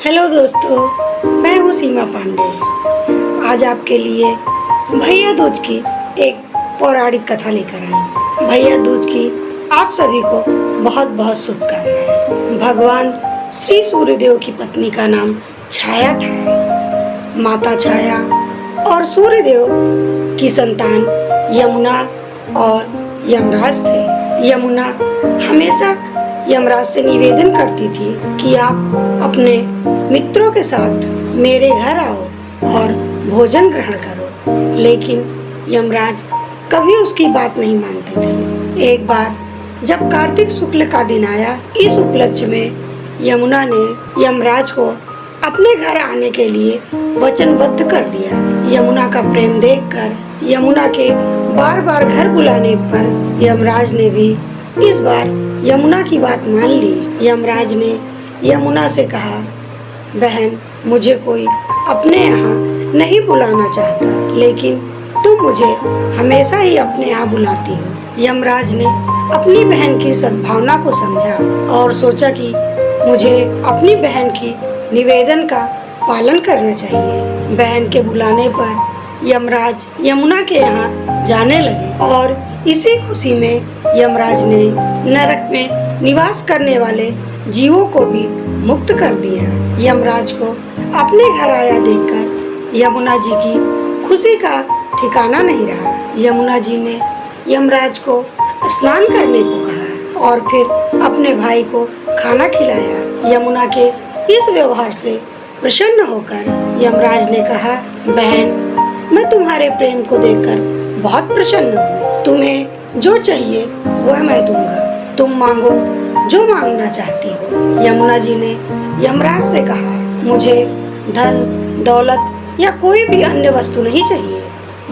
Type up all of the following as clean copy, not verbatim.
Hello दोस्तों, मैं हूँ सीमा पांडे। आज आपके लिए भैया दूज की एक पौराणिक कथा लेकर आई हूँ। भैया दूज की आप सभी को बहुत बहुत शुभकामनाएं। भगवान श्री सूर्यदेव की पत्नी का नाम छाया था। माता छाया और सूर्यदेव की संतान यमुना और यमराज थे। यमुना हमेशा यमराज से निवेदन करती थी कि आप अपने मित्रों के साथ मेरे घर आओ और भोजन ग्रहण करो, लेकिन यमराज कभी उसकी बात नहीं मानते थे। एक बार जब कार्तिक शुक्ल का दिन आया, इस उपलक्ष्य में यमुना ने यमराज को अपने घर आने के लिए वचनबद्ध कर दिया। यमुना का प्रेम देखकर यमुना के बार बार घर बुलाने पर यमराज ने भी इस बार यमुना की बात मान ली। यमराज ने यमुना से कहा, बहन, मुझे कोई अपने यहाँ नहीं बुलाना चाहता, लेकिन तुम मुझे हमेशा ही अपने यहाँ बुलाती हो। यमराज ने अपनी बहन की सद्भावना को समझा और सोचा कि मुझे अपनी बहन की निवेदन का पालन करना चाहिए। बहन के बुलाने पर यमराज यमुना के यहाँ जाने लगे और इसी खुशी में यमराज ने नरक में निवास करने वाले जीवों को भी मुक्त कर दिया। यमराज को अपने घर आया देखकर यमुना जी की खुशी का ठिकाना नहीं रहा। यमुना जी ने यमराज को स्नान करने को कहा और फिर अपने भाई को खाना खिलाया। यमुना के इस व्यवहार से प्रसन्न होकर यमराज ने कहा, बहन, मैं तुम्हारे प्रेम को देखकर बहुत प्रसन्न हूँ। तुम्हें जो चाहिए वह मैं दूंगा। तुम मांगो जो मांगना चाहती हो। यमुना जी ने यमराज से कहा, मुझे धन दौलत या कोई भी अन्य वस्तु नहीं चाहिए,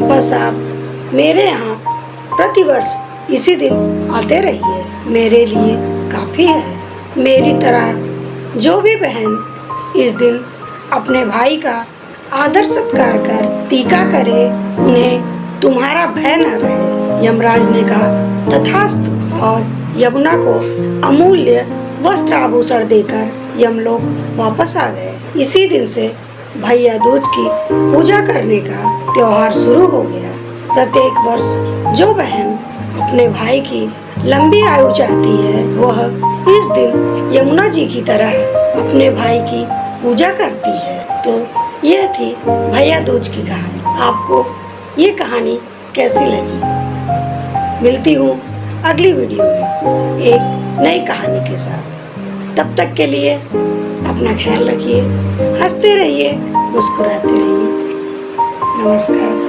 बस आप मेरे यहाँ प्रतिवर्ष इसी दिन आते रहिए, मेरे लिए काफी है। मेरी तरह जो भी बहन इस दिन अपने भाई का आदर सत्कार कर टीका करे, उन्हें तुम्हारा भय न रहे। यमराज ने कहा, तथास्तु, और यमुना को अमूल्य वस्त्र आभूषण देकर यमलोक वापस आ गए। इसी दिन से भैया दूज की पूजा करने का त्योहार शुरू हो गया। प्रत्येक वर्ष जो बहन अपने भाई की लंबी आयु चाहती है, वह इस दिन यमुना जी की तरह अपने भाई की पूजा करती है। तो यह थी भैया दूज की कहानी। आपको ये कहानी कैसी लगी? मिलती हूँ अगली वीडियो में एक नई कहानी के साथ। तब तक के लिए अपना ख्याल रखिए, हंसते रहिए, मुस्कुराते रहिए। नमस्कार।